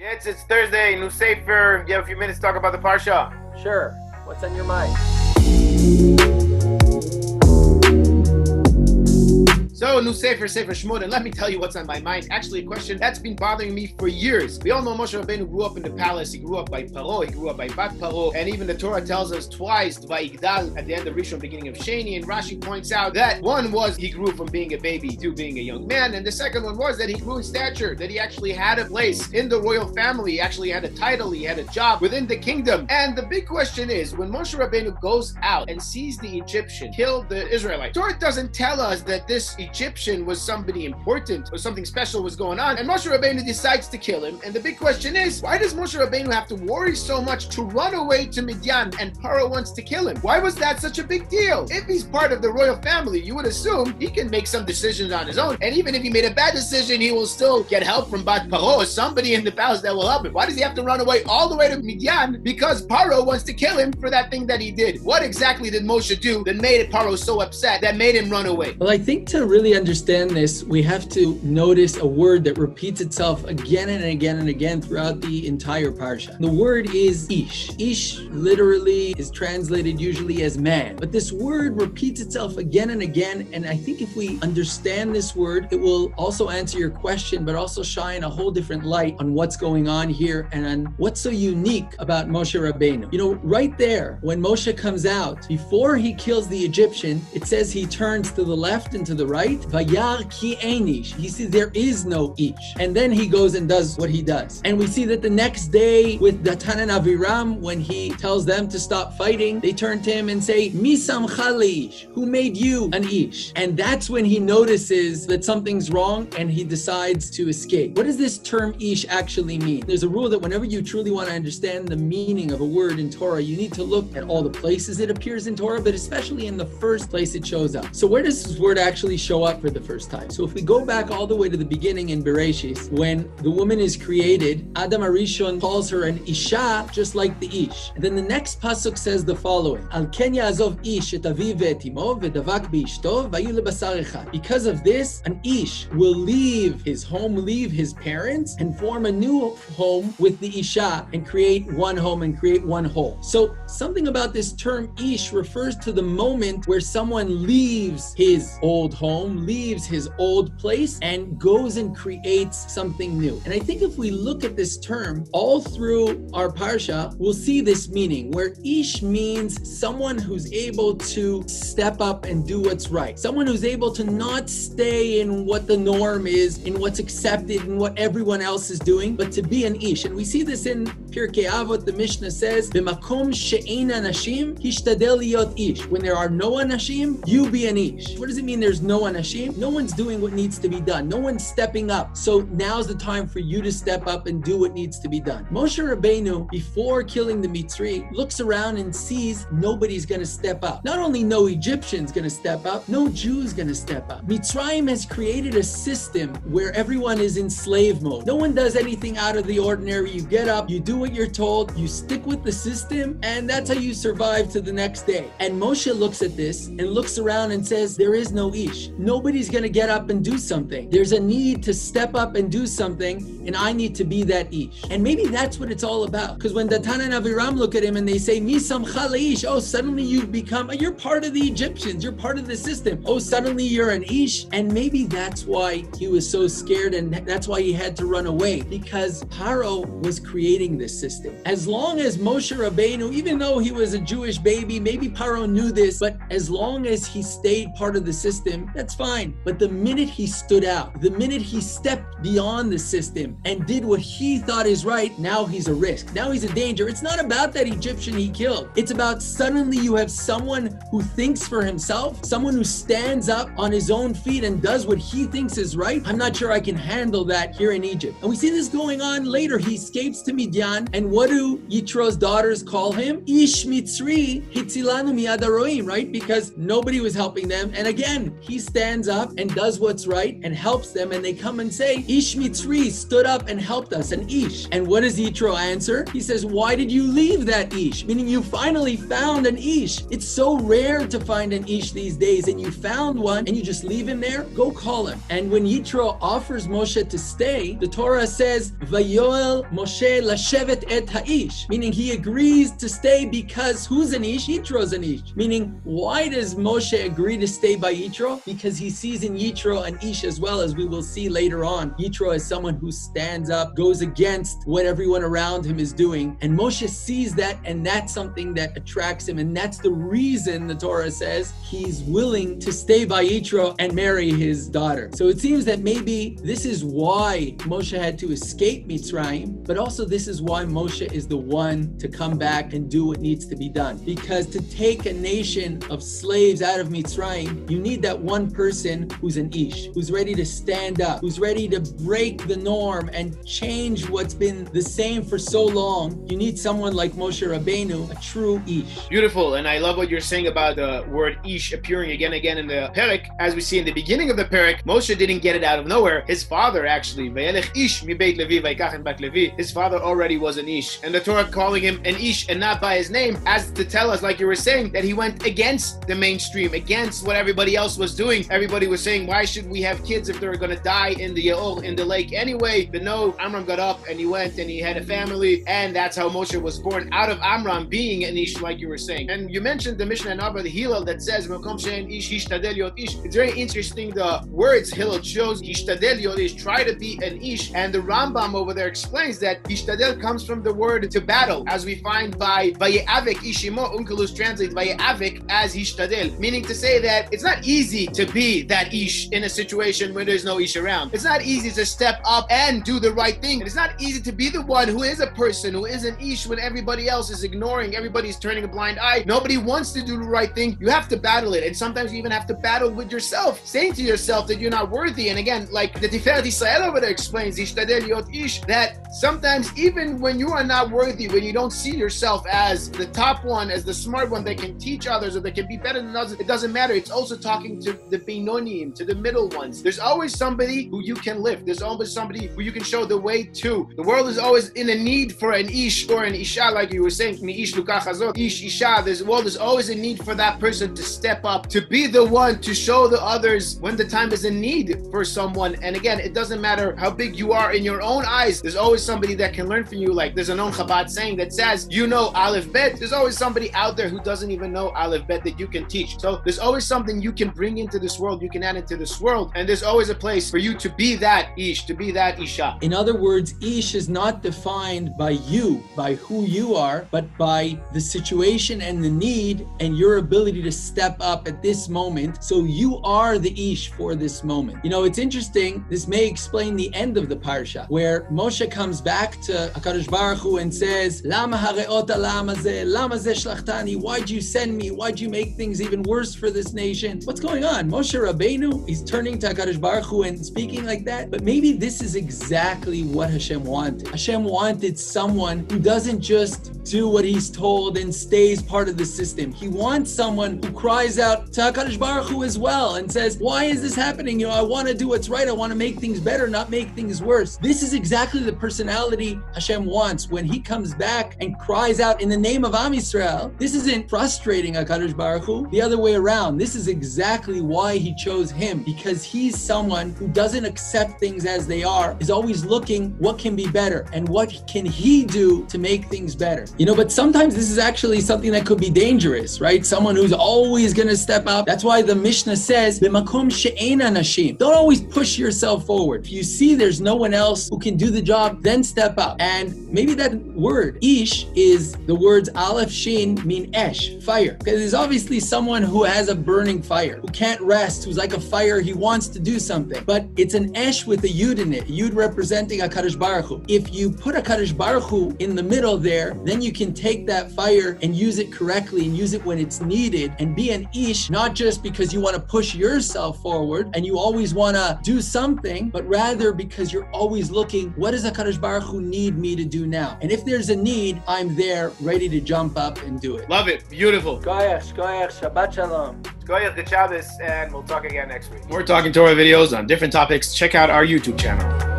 Yitzi, it's Thursday, new Sefer. You have a few minutes to talk about the Parsha. Sure. What's on your mind? So, new Sefer Shmot, and let me tell you what's on my mind. Actually, a question that's been bothering me for years. We all know Moshe Rabbeinu grew up in the palace. He grew up by Pharaoh. He grew up by Pharaoh. And even the Torah tells us twice, Vigdal, at the end of Rashi, beginning of Sheni. And Rashi points out that one was he grew from being a baby to being a young man. And the second one was that he grew in stature, that he actually had a place in the royal family. He actually had a title. He had a job within the kingdom. And the big question is, when Moshe Rabbeinu goes out and sees the Egyptian kill the Israelite, Torah doesn't tell us that this Egyptian was somebody important or something special was going on, and Moshe Rabbeinu decides to kill him. And the big question is, why does Moshe Rabbeinu have to worry so much to run away to Midian and Pharaoh wants to kill him? Why was that such a big deal? If he's part of the royal family, you would assume he can make some decisions on his own, and even if he made a bad decision, he will still get help from Pharaoh or somebody in the palace that will help him. Why does he have to run away all the way to Midian because Pharaoh wants to kill him for that thing that he did? What exactly did Moshe do that made Pharaoh so upset that made him run away? Well, I think to really understand this, we have to notice a word that repeats itself again and again and again throughout the entire Parsha. The word is ish. Ish literally is translated usually as man, but this word repeats itself again and again, and I think if we understand this word, it will also answer your question, but also shine a whole different light on what's going on here and on what's so unique about Moshe Rabbeinu. You know, right there, when Moshe comes out, before he kills the Egyptian, it says he turns to the left and to the right. Vayar ki ein ish. He says there is no ish. And then he goes and does what he does. And we see that the next day with Datan and Aviram, when he tells them to stop fighting, they turn to him and say, Mi samcha leish? Who made you an ish? And that's when he notices that something's wrong and he decides to escape. What does this term ish actually mean? There's a rule that whenever you truly want to understand the meaning of a word in Torah, you need to look at all the places it appears in Torah, but especially in the first place it shows up. So where does this word actually show up for the first time? So if we go back all the way to the beginning in Bereshis, when the woman is created, Adam Harishon calls her an Isha, just like the Ish. And then the next pasuk says the following: Al ken ya'azov ish et aviv ve'et imo ve'davak be'ishto v'ayu lebasar echad. Because of this, an Ish will leave his home, leave his parents, and form a new home with the Isha and create one home and create one whole. So something about this term Ish refers to the moment where someone leaves his old home, leaves his old place, and goes and creates something new. And I think if we look at this term all through our Parsha, we'll see this meaning, where Ish means someone who's able to step up and do what's right. Someone who's able to not stay in what the norm is, in what's accepted, in what everyone else is doing, but to be an Ish. And we see this in Pirkei Avot. The Mishnah says, B'makom she'ein anashim, hishtadel liot ish. When there are no anashim, you be an Ish. What does it mean there's no anashim? No one's doing what needs to be done. No one's stepping up. So now's the time for you to step up and do what needs to be done. Moshe Rabbeinu, before killing the Mitzri, looks around and sees nobody's going to step up. Not only no Egyptian's going to step up, no Jew's going to step up. Mitzrayim has created a system where everyone is in slave mode. No one does anything out of the ordinary. You get up, you do what you're told, you stick with the system, and that's how you survive to the next day. And Moshe looks at this and looks around and says, there is no Ish. Nobody's going to get up and do something. There's a need to step up and do something, and I need to be that Ish. And maybe that's what it's all about. Because when Datan and Aviram look at him and they say, Mi samcha leish, oh, suddenly you're part of the Egyptians, you're part of the system. Oh, suddenly you're an Ish. And maybe that's why he was so scared, and that's why he had to run away, because Pharaoh was creating this system. As long as Moshe Rabbeinu, even though he was a Jewish baby, maybe Pharaoh knew this, but as long as he stayed part of the system, that's fine. But the minute he stood out, the minute he stepped beyond the system and did what he thought is right, now he's a risk. Now he's a danger. It's not about that Egyptian he killed. It's about suddenly you have someone who thinks for himself, someone who stands up on his own feet and does what he thinks is right. I'm not sure I can handle that here in Egypt. And we see this going on later. He escapes to Midian on. And what do Yitro's daughters call him? Ish Mitzri Hitzilanu Miyad Haroim, right? Because nobody was helping them. And again, he stands up and does what's right and helps them. And they come and say, Ish Mitzri stood up and helped us, an Ish. And what does Yitro answer? He says, why did you leave that Ish? Meaning you finally found an Ish. It's so rare to find an Ish these days, and you found one and you just leave him there? Go call him. And when Yitro offers Moshe to stay, the Torah says, Vayoel Moshe lashevet et ha'ish, meaning he agrees to stay because who's an Ish? Yitro's an Ish. Meaning, why does Moshe agree to stay by Yitro? Because he sees in Yitro an Ish as well, as we will see later on. Yitro is someone who stands up, goes against what everyone around him is doing, and Moshe sees that, and that's something that attracts him, and that's the reason the Torah says he's willing to stay by Yitro and marry his daughter. So it seems that maybe this is why Moshe had to escape Mitzrayim, but also this is why Moshe is the one to come back and do what needs to be done. Because to take a nation of slaves out of Mitzrayim, you need that one person who's an Ish, who's ready to stand up, who's ready to break the norm and change what's been the same for so long. You need someone like Moshe Rabbeinu, a true Ish. Beautiful, and I love what you're saying about the word Ish appearing again and again in the Perek. As we see in the beginning of the Perek, Moshe didn't get it out of nowhere. His father actually, Ish mi Beit Levi vayikachen bat Levi, his father already was an Ish. And the Torah calling him an Ish and not by his name, as to tell us, like you were saying, that he went against the mainstream, against what everybody else was doing. Everybody was saying, why should we have kids if they're going to die in the lake anyway? But no, Amram got up and he went and he had a family, and that's how Moshe was born, out of Amram being an Ish, like you were saying. And you mentioned the Mishnah and Abba, the Hillel, that says, it's very interesting, the words Hillel shows, Hishtadel Yot Ish, try to be an Ish, and the Rambam over there explains that Hishtadel comes from the word to battle, as we find by Vaye'avek Ishimo. Unkelus translates Vaye'avek as Hishtadel, meaning to say that it's not easy to be that Ish in a situation where there's no Ish around. It's not easy to step up and do the right thing. It's not easy to be the one who is a person, who is an Ish, when everybody else is ignoring, everybody's turning a blind eye. Nobody wants to do the right thing. You have to battle it, and sometimes you even have to battle with yourself, saying to yourself that you're not worthy. And again, like the Tiferet Israel over there explains, Hishtadel Yot Ish, that sometimes even when you are not worthy, when you don't see yourself as the top one, as the smart one that can teach others or that can be better than others, it doesn't matter. It's also talking to the Beinonim, to the middle ones. There's always somebody who you can lift. There's always somebody who you can show the way to. The world is always in a need for an Ish or an Isha, like you were saying, Ish Lukach Hazot, Ish Isha. The world is always in need for that person to step up, to be the one to show the others when the time is in need for someone. And again, it doesn't matter how big you are in your own eyes, there's always somebody that can learn from you. Like there's a known Chabad saying that says, you know Aleph Bet, there's always somebody out there who doesn't even know Aleph Bet that you can teach. So there's always something you can bring into this world, you can add into this world, and there's always a place for you to be that Ish, to be that Isha. In other words, Ish is not defined by you, by who you are, but by the situation and the need and your ability to step up at this moment. So you are the Ish for this moment. You know, it's interesting, this may explain the end of the Parsha, where Moshe comes back to HaKadosh Baruch Hu and says, Lama hareota lama zeh shlachtani, why'd you send me? Why'd you make things even worse for this nation? What's going on? Moshe Rabbeinu, he's turning to HaKadosh Baruch Hu and speaking like that. But maybe this is exactly what Hashem wanted. Hashem wanted someone who doesn't just do what he's told and stays part of the system. He wants someone who cries out to HaKadosh Baruch Hu as well and says, why is this happening? You know, I want to do what's right. I want to make things better, not make things worse. This is exactly the personality Hashem wants. When he comes back and cries out in the name of Am Yisrael, this isn't frustrating HaKadosh Baruch Hu. The other way around. This is exactly why he chose him, because he's someone who doesn't accept things as they are, is always looking what can be better and what can he do to make things better. You know, but sometimes this is actually something that could be dangerous, right? Someone who's always going to step up. That's why the Mishnah says, "B'makom she'ein anashim." Don't always push yourself forward. If you see there's no one else who can do the job, then step up. And maybe that word, Ish, is the words Aleph Shin mean Esh, fire. Because there's obviously someone who has a burning fire, who can't rest, who's like a fire, he wants to do something. But it's an Esh with a Yud in it, Yud representing HaKadosh Baruch Hu. If you put HaKadosh Baruch Hu in the middle there, then you can take that fire and use it correctly and use it when it's needed and be an ish, not just because you want to push yourself forward and you always want to do something, but rather because you're always looking, what does HaKadosh Baruch Hu need me to do now? And if there's a need, I'm there ready to jump up and do it. Love it. Beautiful. Shkoyach, Shabbat Shalom. Shkoyach, good Shabbos, and we'll talk again next week. More Talking Torah videos on different topics. Check out our YouTube channel.